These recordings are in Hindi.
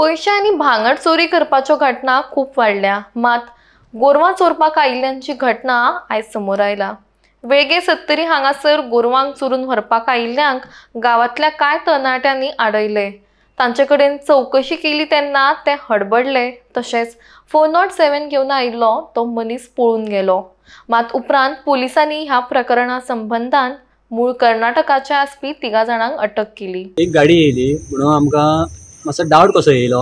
पैसे आणि भांगड चोरी करपाच्यो घटना खूप वाढल्या. मात गोरवां चोरपाक आयिल्ल्यांची घटना आयज समोर आयला. वेळगे 70 हांगासर गोरवांक चोरून व्हरपाक आयिल्ल्यांक गांवांतल्या कांय तरणाट्यांनी आडयले. तांचे कडेन चौकशी केली तेन्ना ते हडबडले. तशेंच 407 घेवन आयिल्लो तो मनीस पळून गेलो. मात उपरांत पुलिसांनी ह्या प्रकरणा संबंधान मूळ कर्नाटकाचे आसपी 3 जाणांक अटक केली. एक गाडी येयली म्हणून आमकां मातसो डावट कसो येयलो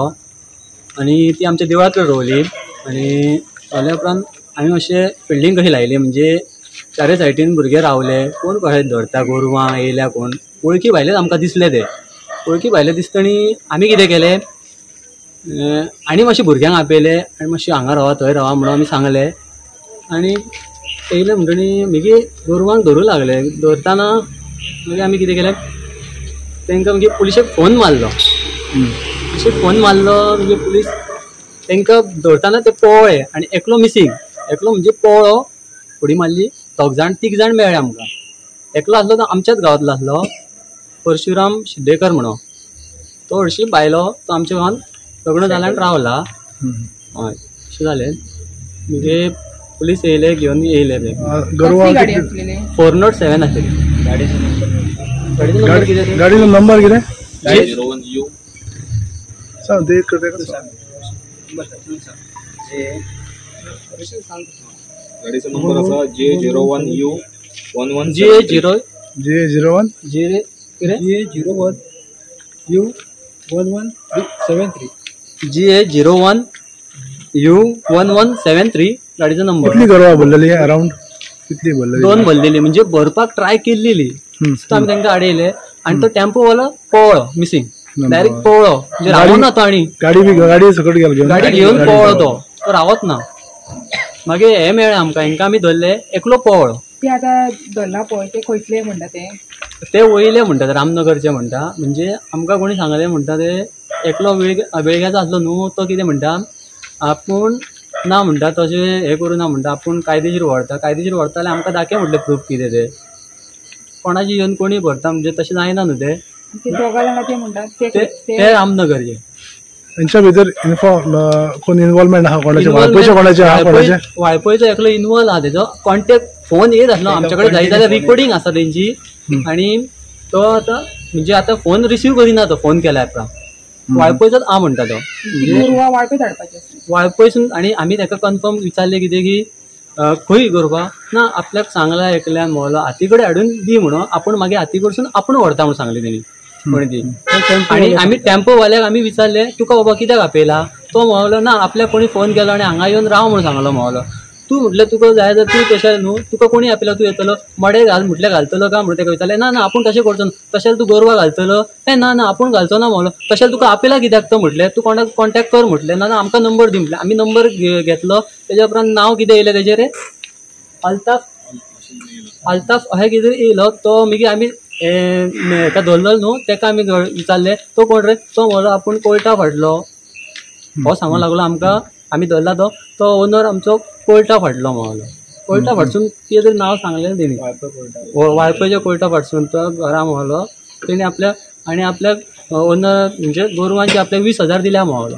आनी ती आमच्या देवळा कडेन रोवली आनी जाल्या उपरांत आमी मातशें फिल्डींग कशी लायली. म्हणजे चारय सायडीन भुरगे रावले, कोण कशें धरता गोरवां येयल्या कोण वळखी भायलेच आमकां दिसले. ते वळखी भायले दिसतणी आमी कितें केलें, आनी मातशें भुरग्यांक आपयले आनी मातशें हांगा रावा थंय रावा म्हणून आमी सांगले. आनी येयले म्हणटणी मागीर गोरवांक धरूं लागले. धरतना मागीर आमी कितें केलें, तांकां मागीर पुलिशेक फोन मारलो. फोन मारलो म्हणजे पुलीस तांकां धरतना ते पळोवळे आनी एकलो मिसींग. एकलो म्हणजे पळो फुडी मारली. 3 जाण मेळ्ळे आमकां. एकलो आसलो तो आमच्याच गांवांतलो आसलो, परशुराम शिड्डेकर म्हणून. तो हरशीं भायलो, तो आमच्या गांवांत लग्न जालें आनी रावला. हय अशें जालें. म्हणजे पुलीस येयले, घेवन येयले. 407 आसलेली गाडीचो नंबर कितें? गाडीचा नंबर असा J01U 11 J01 J01U1173 गाडीचा नंबर. कितली गोरवां भरलेली अराउंड? कितली भरलेली? 2 भरलेली. म्हणजे भरपाक ट्राय केल्ली. आमी तांकां आडयले आनी तो टेम्पो वालो पळो मिसींग. डायरेक्ट पळो म्हणजे रावो ना तो. आनी गाडी सकट गेलो, गाडी घेवन पळो तो रावत ना. मागीर हे मेळ्ळे आमकां, हांकां आमी धरले. एकलो पळो ते आतां धरला पळय ते खंयतले म्हणटा ते वयले म्हणटात, रामनगरचे म्हणटा. म्हणजे आमकां कोणी सांगले म्हणटा ते एकलो वेळग्याचो आसलो न्हू. तो कितें म्हणटा, आपूण ना म्हणटा तशें हें करूं ना म्हणटा, आपूण कायदेशीर व्हरता. कायदेशीर व्हरता जाल्यार आमकां दाखय म्हटलें प्रूफ कितें ते. कोणाची येवन कोणी भरता म्हणजे तशें जायना न्हू. ते म्हणटात ते रामनगरचे. त्यांच्या भितर कोण इन्वॉल्वमेंट आहा कोणाचे? वाळपयचे कोणाचे आहा? कोणाचे? वाळपयचो एकलो इन्वॉल्व आहा. तेजो कॉन्टॅक्ट फोन येत आसलो आमच्या कडेन. जाय जाल्यार रिकॉर्डिंग आसा तेंची. आनी तो आतां म्हणजे आतां फोन रिसीव करिना. तो फोन केल्या उपरांत वाळपयचोच आहा म्हणटा तो. वाळपयसून. आनी आमी ताका कन्फर्म विचारले कितें की खंय गोरवां ना, आपल्याक सांगला एकल्यान मोहलो हाती कडेन हाडून दी म्हणून. आपूण मागीर हाती कडसून आपूण व्हरता म्हणून सांगली तेणी म्हण ती. आनी आमी टेम्पो वाल्याक आमी विचारले तुका बाबा कित्याक आपयला? तो म्हणलो ना, आपल्याक कोणी फोन केलो आनी हांगा येवन राव म्हणून सांगलो म्हणलो. तूं म्हटलें तुका जाय जाल्यार तूं तशें न्हू, तुका कोणी आपयला तूं येतलो मडे घाल म्हटलें घालतलो का म्हणून ताका विचारलें. ना आपूण तशें करचो ना. तशें तूं गोरवां घालतलो? ना आपूण घालचो ना म्हणलो. तशें तुका आपयला कित्याक तो म्हटलें. तूं कोणाक कॉन्टॅक्ट कर म्हटलें. ना आमकां नंबर दी म्हटलें. आमी नंबर घेतलो. तेज्या उपरांत नांव कितें येयलें तेजेर, अल्ताफ अशें कितें येयलो. तो मागीर आमी हेका धरलो न्हू, ताका आमी विचारले तो कोण रे? तो म्हणलो आपूण कोयटा फाटलो. हो सांगूंक लागलो आमकां. आमी धरला तो ओनर आमचो कोयटा फाटलो म्हणलो. कोयटा फाटसून कितें तरी नांव सांगलें तेणी. वाळपयच्या कोयटा फाटसून तो घरा म्हणलो. तेणी आपल्याक ओनर म्हणजे गोरवांचे आपल्याक 20,000 दिल्या म्हणलो.